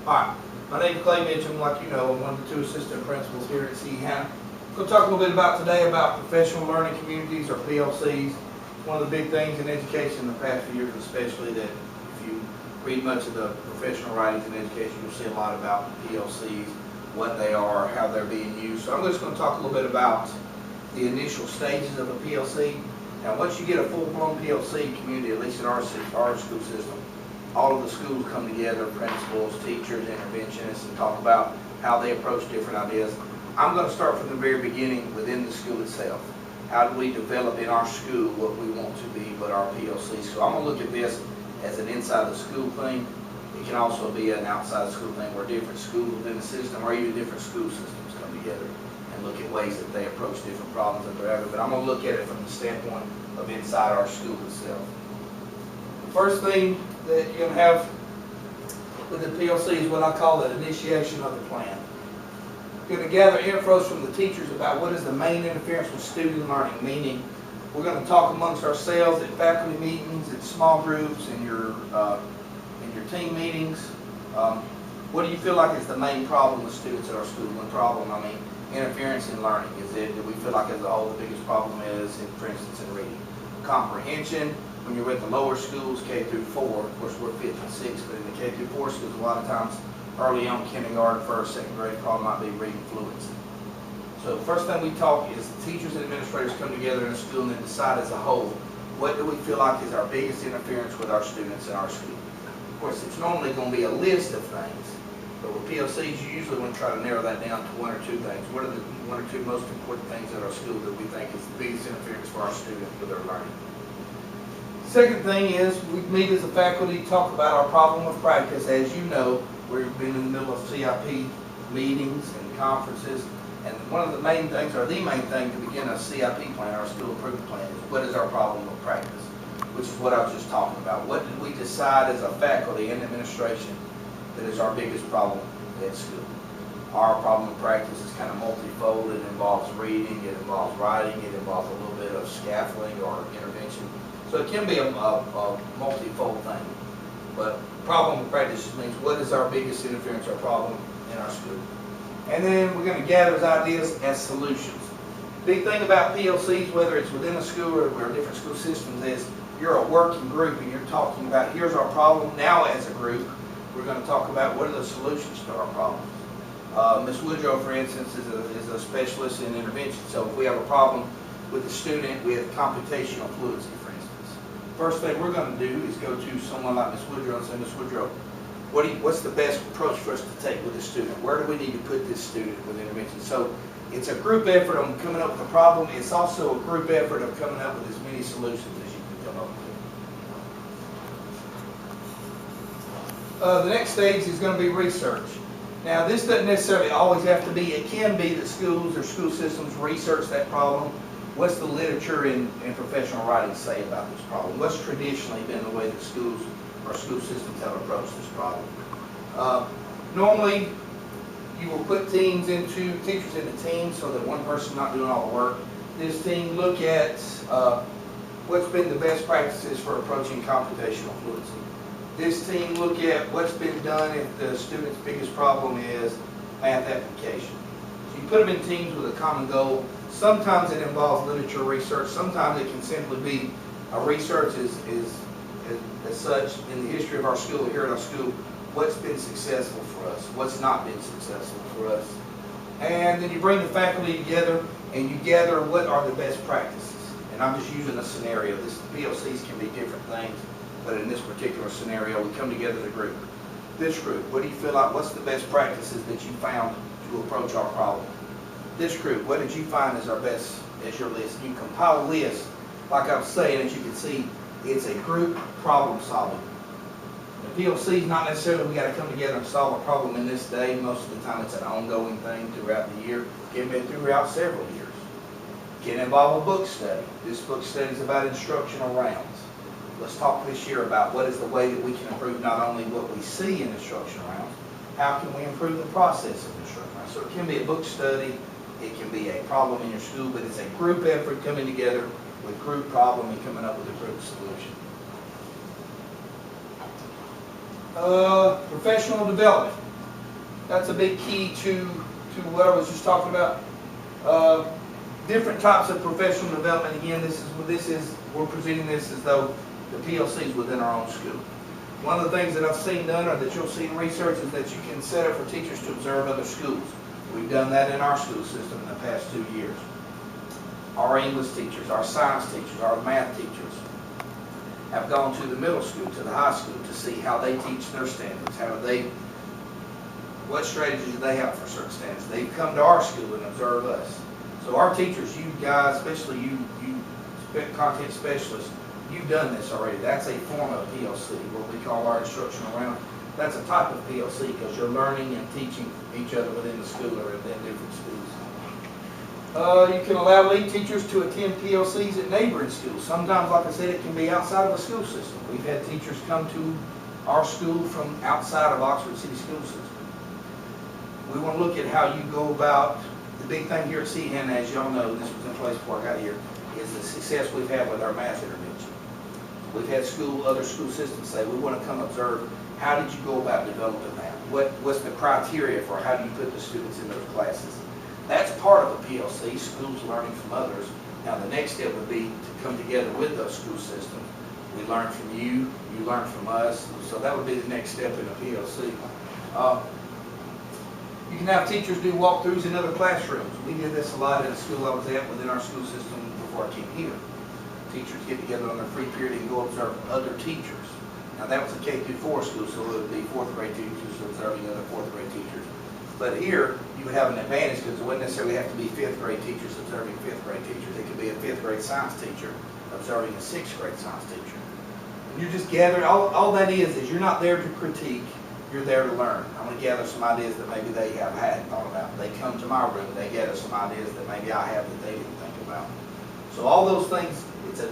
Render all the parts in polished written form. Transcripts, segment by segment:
Hi, my name is Clay Mitcham. Like you know, I'm one of the 2 assistant principals here at CEHAM. I'm going to talk a little bit today about professional learning communities, or PLCs. One of the big things in education in the past few years, especially, that if you read much of the professional writings in education, you'll see a lot about PLCs, what they are, how they're being used. So I'm just going to talk a little bit about the initial stages of a PLC. Now, once you get a full-blown PLC community, at least in our school system, all of the schools come together, principals, teachers, interventionists, and talk about how they approach different ideas. I'm going to start from the very beginning within the school itself. How do we develop in our school what we want to be with our PLC? So I'm going to look at this as an inside the school thing. It can also be an outside the school thing where different schools within the system or even different school systems come together and look at ways that they approach different problems that they're having. But I'm going to look at it from the standpoint of inside our school itself. The first thing that you're going to have with the PLC is what I call the initiation of the plan. You're going to gather infos from the teachers about what is the main interference with student learning, meaning we're going to talk amongst ourselves at faculty meetings, at small groups, in your team meetings. What do you feel like is the main problem with students at our school? One problem, I mean, interference in learning. Do we feel like as a whole the biggest problem is, for instance, in reading? Comprehension. When you're with the lower schools, K through 4, of course we're 5th and 6th, but in the K through 4 schools, a lot of times early on, kindergarten, 1st, 2nd grade, problem might be reading fluency. So the first thing we talk is the teachers and administrators come together in a school and then decide as a whole, what do we feel like is our biggest interference with our students in our school? Of course, it's normally going to be a list of things, but with PLCs, you usually want to try to narrow that down to 1 or 2 things. What are the 1 or 2 most important things at our school that we think is the biggest interference for our students with their learning? Second thing is, we meet as a faculty, talk about our problem of practice. As you know, we've been in the middle of CIP meetings and conferences, and one of the main things, or the main thing to begin a CIP plan, our school improvement plan, is what is our problem of practice, which is what I was just talking about. What did we decide as a faculty and administration that is our biggest problem at school? Our problem of practice is kind of multifold. It involves reading, it involves writing, it involves a little bit of scaffolding or intervention. So it can be a multifold thing, but problem of practice just means what is our biggest interference or problem in our school. And then we're going to gather those ideas as solutions. Big thing about PLCs, whether it's within a school or different school systems, is you're a working group and you're talking about here's our problem. Now as a group, we're going to talk about what are the solutions to our problems. Ms. Woodrow, for instance, is a specialist in intervention. So if we have a problem with a student with computational fluency, for instance, first thing we're going to do is go to someone like Ms. Woodrow and say, Ms. Woodrow, what's the best approach for us to take with the student? Where do we need to put this student with intervention? So it's a group effort of coming up with a problem. It's also a group effort of coming up with as many solutions as you can come up with. The next stage is going to be research. Now, this doesn't necessarily always have to be. It can be that schools or school systems research that problem. What's the literature in professional writing say about this problem? What's traditionally been the way that schools or school systems have approached this problem? Normally, you will put teachers into teams so that one person's not doing all the work. This team look at what's been the best practices for approaching computational fluency. This team look at what's been done if the student's biggest problem is math application. So you put them in teams with a common goal. Sometimes it involves literature research. Sometimes it can simply be a research as such in the history of our school, here at our school, what's been successful for us, what's not been successful for us. And then you bring the faculty together and you gather what are the best practices. And I'm just using a scenario. This PLCs can be different things, but in this particular scenario, we come together as a group. This group, what do you feel like, what's the best practices that you found to approach our problem? This group, what did you find as your list? You compile a list, like I was saying, as you can see, it's a group problem solving. The PLC is not necessarily we got to come together and solve a problem in this day. Most of the time it's an ongoing thing throughout the year. It can be throughout several years. It can involve a book study. This book study is about instructional rounds. Let's talk this year about what is the way that we can improve not only what we see in instructional rounds, how can we improve the process of instructional rounds. So it can be a book study, it can be a problem in your school, but it's a group effort coming together with group problem and coming up with a group solution. Professional development. that's a big key to what I was just talking about. Different types of professional development. Again, we're presenting this as though the PLCs within our own school. One of the things that I've seen done, or that you'll see in research, is that you can set up for teachers to observe other schools. We've done that in our school system in the past 2 years. Our English teachers, our science teachers, our math teachers have gone to the middle school, to the high school, to see how they teach their standards, what strategies do they have for certain standards. They've come to our school and observed us. So our teachers, you guys, especially you content specialists, you've done this already. That's a form of PLC, what we call our instructional round. That's a type of PLC because you're learning and teaching each other within the school or within different schools. You can allow lead teachers to attend PLCs at neighboring schools. Sometimes, like I said, it can be outside of the school system. We've had teachers come to our school from outside of Oxford City School System. We want to look at how you go about the big thing here at CHAN, as y'all know, this was in place before I got here, is the success we've had with our math intervention. We've had other school systems say, we want to come observe, how did you go about developing that? What's the criteria for how do you put the students in those classes? That's part of a PLC, schools learning from others. Now the next step would be to come together with those school systems. We learn from you, you learn from us, so that would be the next step in a PLC. You can have teachers do walkthroughs in other classrooms. We did this a lot in a school I was at within our school system before I came here. Teachers get together on their free period and go observe other teachers. Now that was a K-4 school, so it would be 4th grade teachers observing other 4th grade teachers. But here, you would have an advantage because it wouldn't necessarily have to be 5th grade teachers observing 5th grade teachers. It could be a 5th grade science teacher observing a 6th grade science teacher. And you're just gathering, all that is you're not there to critique, you're there to learn. I'm going to gather some ideas that maybe they hadn't thought about. They come to my room, they gather some ideas that maybe I have that they didn't think about. So all those things,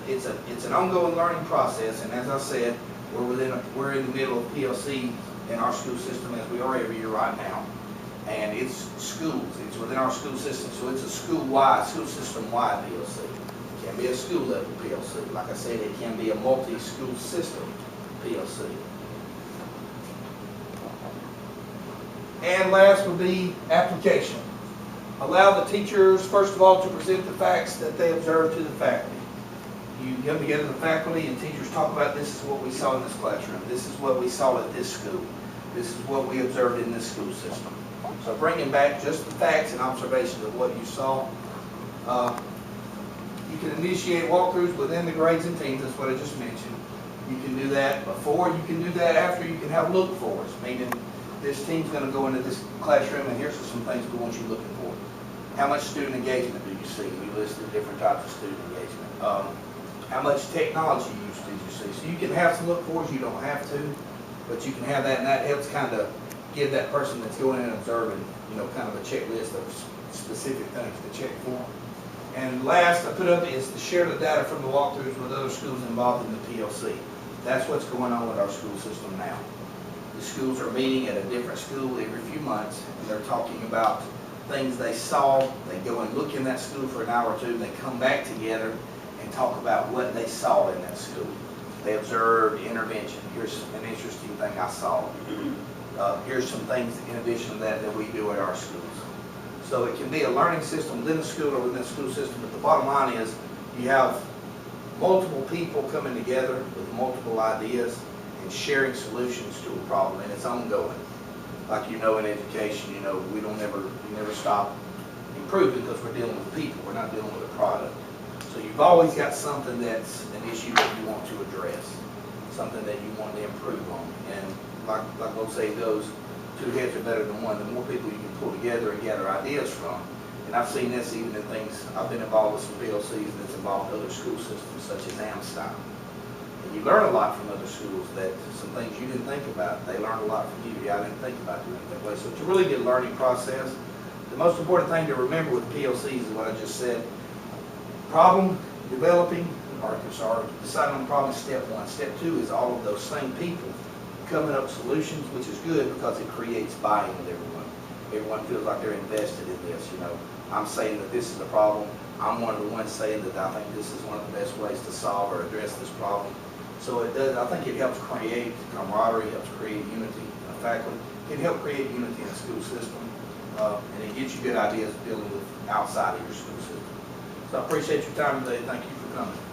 it's an ongoing learning process, and as I said, we're in the middle of PLC in our school system as we are every year right now. And it's schools, it's within our school system, so it's a school system-wide PLC. It can be a school level PLC. Like I said, it can be a multi-school system PLC. And last would be application. Allow the teachers, first of all, to present the facts that they observe to the faculty. You come together, the faculty and teachers talk about, this is what we saw in this classroom, this is what we saw at this school, this is what we observed in this school system. So bringing back just the facts and observations of what you saw. You can initiate walkthroughs within the grades and teams, that's what I just mentioned. You can do that before, you can do that after, you can have look fors, meaning this team's going to go into this classroom and here's some things we want you looking for. How much student engagement do you see? We listed different types of student engagement. How much technology use did you see? So you can have some look fors, you don't have to, but you can have that, and that helps kind of give that person that's going in and observing, kind of a checklist of specific things to check for. And last I put up is to share the data from the walkthroughs with other schools involved in the PLC. That's what's going on with our school system now. The schools are meeting at a different school every few months, and they're talking about things they saw. They go and look in that school for an hour or two, and they come back together and talk about what they saw in that school. They observed intervention. Here's an interesting thing I saw. Here's some things in addition to that we do at our schools. So it can be a learning system within the school or within the school system, but the bottom line is you have multiple people coming together with multiple ideas and sharing solutions to a problem, and it's ongoing. Like in education, we never stop improving because we're dealing with people, we're not dealing with a product. So you've always got something that's an issue that you want to address, something that you want to improve on. And like we'll say goes, two heads are better than one. The more people you can pull together and gather ideas from. And I've seen this even in things, I've been involved with some PLCs that's involved other school systems such as Amstein. And you learn a lot from other schools, that some things you didn't think about, they learn a lot from you. Yeah, I didn't think about doing it that way. So it's a really good learning process. The most important thing to remember with PLCs is what I just said. Problem developing, or deciding on the problem is step one. Step two is all of those same people coming up with solutions, which is good because it creates buy-in with everyone. Everyone feels like they're invested in this. I'm saying that this is the problem. I'm one of the ones saying that I think this is one of the best ways to solve or address this problem. So it does. I think it helps create camaraderie, helps create unity faculty, can help create unity in the school system, and it gets you good ideas dealing with outside of your school system. So I appreciate your time today. Thank you for coming.